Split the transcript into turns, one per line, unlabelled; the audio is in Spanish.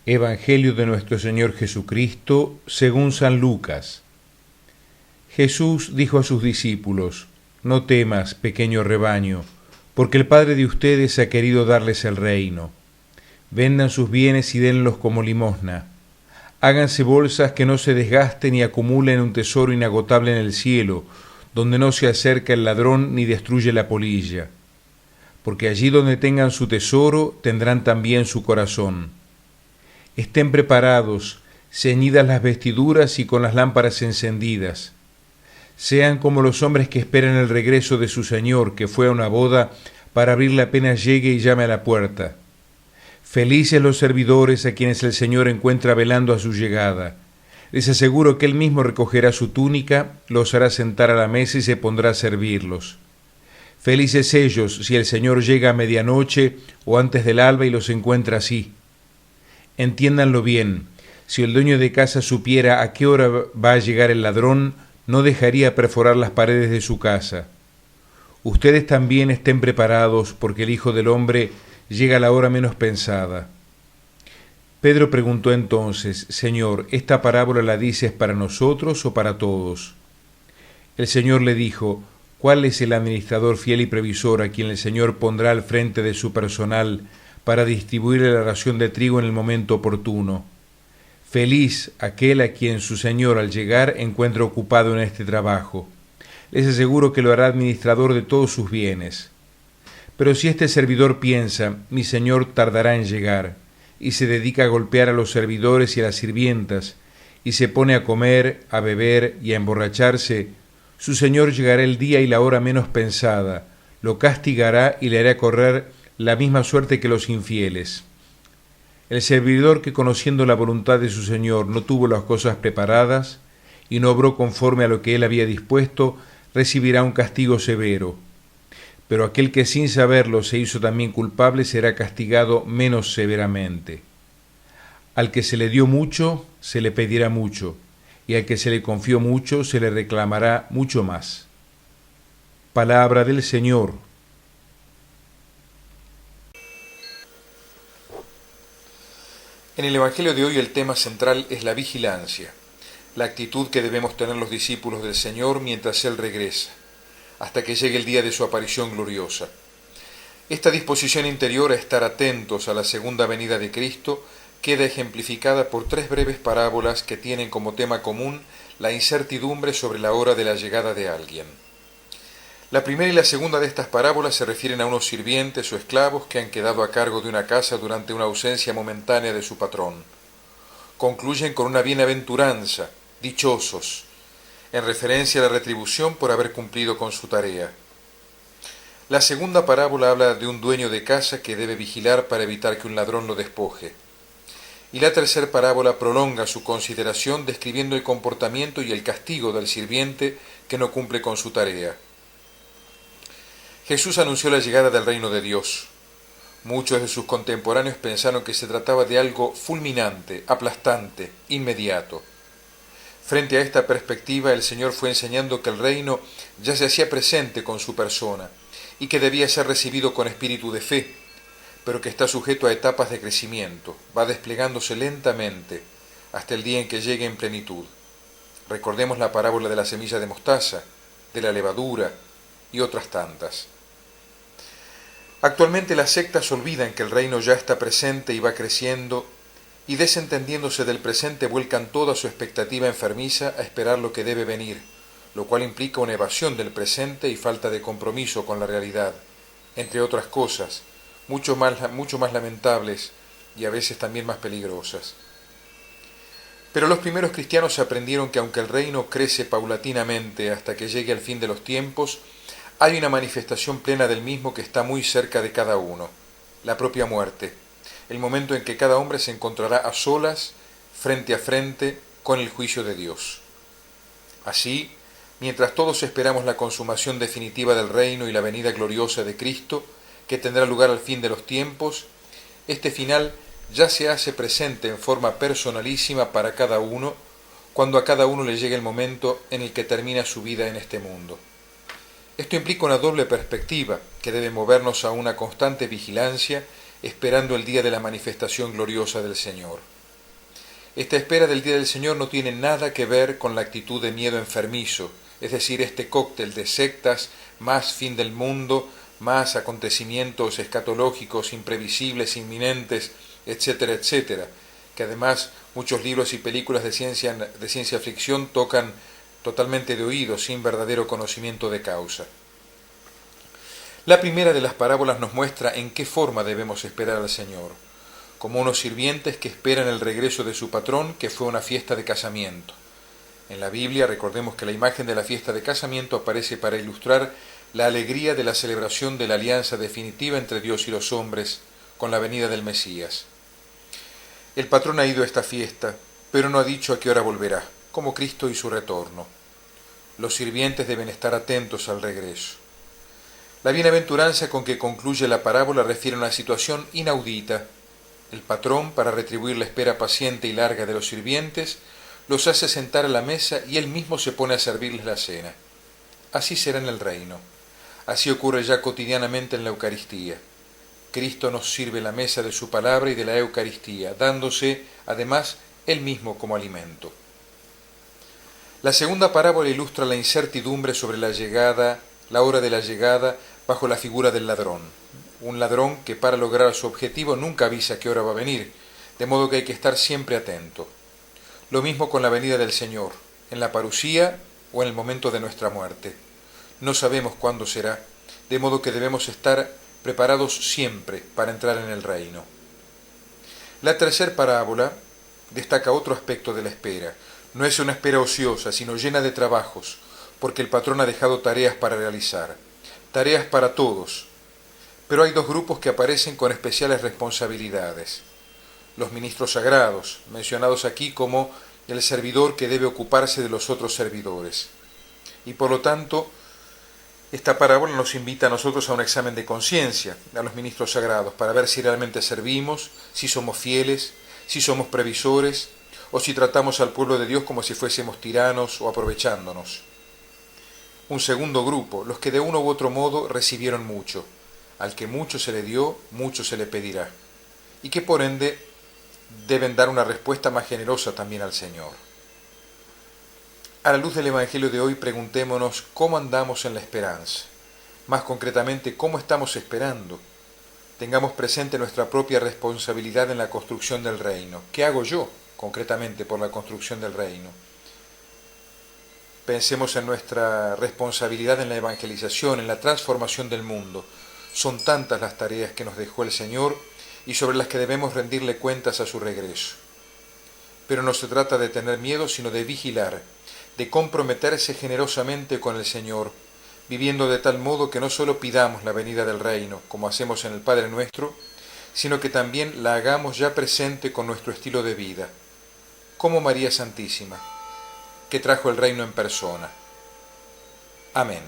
Evangelio de nuestro Señor Jesucristo según San Lucas. Jesús dijo a sus discípulos: No temas, pequeño rebaño, porque el Padre de ustedes ha querido darles el reino. Vendan sus bienes y denlos como limosna. Háganse bolsas que no se desgasten y acumulen un tesoro inagotable en el cielo, donde no se acerca el ladrón ni destruye la polilla. Porque allí donde tengan su tesoro, tendrán también su corazón. Estén preparados, ceñidas las vestiduras y con las lámparas encendidas. Sean como los hombres que esperan el regreso de su Señor, que fue a una boda, para abrirle apenas llegue y llame a la puerta. Felices los servidores a quienes el Señor encuentra velando a su llegada. Les aseguro que Él mismo recogerá su túnica, los hará sentar a la mesa y se pondrá a servirlos. Felices ellos si el Señor llega a medianoche o antes del alba y los encuentra así. Entiéndanlo bien, si el dueño de casa supiera a qué hora va a llegar el ladrón, no dejaría perforar las paredes de su casa. Ustedes también estén preparados, porque el Hijo del Hombre llega a la hora menos pensada. Pedro preguntó entonces: Señor, ¿esta parábola la dices para nosotros o para todos? El Señor le dijo: ¿Cuál es el administrador fiel y previsor a quien el Señor pondrá al frente de su personal para distribuir la ración de trigo en el momento oportuno? Feliz aquel a quien su Señor al llegar encuentre ocupado en este trabajo. Les aseguro que lo hará administrador de todos sus bienes. Pero si este servidor piensa: mi Señor tardará en llegar, y se dedica a golpear a los servidores y a las sirvientas, y se pone a comer, a beber y a emborracharse, su Señor llegará el día y la hora menos pensada, lo castigará y le hará correr la misma suerte que los infieles. El servidor que, conociendo la voluntad de su Señor, no tuvo las cosas preparadas y no obró conforme a lo que él había dispuesto, recibirá un castigo severo. Pero aquel que sin saberlo se hizo también culpable será castigado menos severamente. Al que se le dio mucho, se le pedirá mucho, y al que se le confió mucho, se le reclamará mucho más. Palabra del Señor.
En el Evangelio de hoy el tema central es la vigilancia, la actitud que debemos tener los discípulos del Señor mientras Él regresa, hasta que llegue el día de su aparición gloriosa. Esta disposición interior a estar atentos a la segunda venida de Cristo queda ejemplificada por tres breves parábolas que tienen como tema común la incertidumbre sobre la hora de la llegada de alguien. La primera y la segunda de estas parábolas se refieren a unos sirvientes o esclavos que han quedado a cargo de una casa durante una ausencia momentánea de su patrón. Concluyen con una bienaventuranza, dichosos, en referencia a la retribución por haber cumplido con su tarea. La segunda parábola habla de un dueño de casa que debe vigilar para evitar que un ladrón lo despoje. Y la tercera parábola prolonga su consideración describiendo el comportamiento y el castigo del sirviente que no cumple con su tarea. Jesús anunció la llegada del reino de Dios. Muchos de sus contemporáneos pensaron que se trataba de algo fulminante, aplastante, inmediato. Frente a esta perspectiva, el Señor fue enseñando que el reino ya se hacía presente con su persona y que debía ser recibido con espíritu de fe, pero que está sujeto a etapas de crecimiento, va desplegándose lentamente hasta el día en que llegue en plenitud. Recordemos la parábola de la semilla de mostaza, de la levadura y otras tantas. Actualmente las sectas olvidan que el reino ya está presente y va creciendo, y desentendiéndose del presente vuelcan toda su expectativa enfermiza a esperar lo que debe venir, lo cual implica una evasión del presente y falta de compromiso con la realidad, entre otras cosas, mucho más lamentables y a veces también más peligrosas. Pero los primeros cristianos aprendieron que aunque el reino crece paulatinamente hasta que llegue al fin de los tiempos, hay una manifestación plena del mismo que está muy cerca de cada uno, la propia muerte, el momento en que cada hombre se encontrará a solas, frente a frente, con el juicio de Dios. Así, mientras todos esperamos la consumación definitiva del reino y la venida gloriosa de Cristo, que tendrá lugar al fin de los tiempos, este final ya se hace presente en forma personalísima para cada uno, cuando a cada uno le llegue el momento en el que termina su vida en este mundo. Esto implica una doble perspectiva que debe movernos a una constante vigilancia, esperando el día de la manifestación gloriosa del Señor. Esta espera del día del Señor no tiene nada que ver con la actitud de miedo enfermizo, es decir, este cóctel de sectas, más fin del mundo, más acontecimientos escatológicos imprevisibles, inminentes, etcétera, etcétera, que además muchos libros y películas de ciencia ficción tocan totalmente de oído, sin verdadero conocimiento de causa. La primera de las parábolas nos muestra en qué forma debemos esperar al Señor, como unos sirvientes que esperan el regreso de su patrón, que fue una fiesta de casamiento. En la Biblia recordemos que la imagen de la fiesta de casamiento aparece para ilustrar la alegría de la celebración de la alianza definitiva entre Dios y los hombres con la venida del Mesías. El patrón ha ido a esta fiesta, pero no ha dicho a qué hora volverá, como Cristo y su retorno. Los sirvientes deben estar atentos al regreso. La bienaventuranza con que concluye la parábola refiere a una situación inaudita. El patrón, para retribuir la espera paciente y larga de los sirvientes, los hace sentar a la mesa y él mismo se pone a servirles la cena. Así será en el reino. Así ocurre ya cotidianamente en la Eucaristía. Cristo nos sirve la mesa de su palabra y de la Eucaristía, dándose, además, él mismo como alimento. La segunda parábola ilustra la incertidumbre sobre la hora de la llegada, bajo la figura del ladrón. Un ladrón que para lograr su objetivo nunca avisa qué hora va a venir, de modo que hay que estar siempre atento. Lo mismo con la venida del Señor, en la parusía o en el momento de nuestra muerte. No sabemos cuándo será, de modo que debemos estar preparados siempre para entrar en el reino. La tercera parábola destaca otro aspecto de la espera. No es una espera ociosa, sino llena de trabajos, porque el patrón ha dejado tareas para realizar, tareas para todos. Pero hay dos grupos que aparecen con especiales responsabilidades. Los ministros sagrados, mencionados aquí como el servidor que debe ocuparse de los otros servidores. Y por lo tanto, esta parábola nos invita a nosotros a un examen de conciencia, a los ministros sagrados, para ver si realmente servimos, si somos fieles, si somos previsores, o si tratamos al pueblo de Dios como si fuésemos tiranos o aprovechándonos. Un segundo grupo, los que de uno u otro modo recibieron mucho. Al que mucho se le dio, mucho se le pedirá. Y que por ende deben dar una respuesta más generosa también al Señor. A la luz del Evangelio de hoy, preguntémonos cómo andamos en la esperanza. Más concretamente, cómo estamos esperando. Tengamos presente nuestra propia responsabilidad en la construcción del reino. ¿Qué hago yo concretamente por la construcción del reino? Pensemos en nuestra responsabilidad en la evangelización, en la transformación del mundo. Son tantas las tareas que nos dejó el Señor y sobre las que debemos rendirle cuentas a su regreso. Pero no se trata de tener miedo, sino de vigilar, de comprometerse generosamente con el Señor, viviendo de tal modo que no solo pidamos la venida del reino, como hacemos en el Padre Nuestro, sino que también la hagamos ya presente con nuestro estilo de vida, como María Santísima, que trajo el reino en persona. Amén.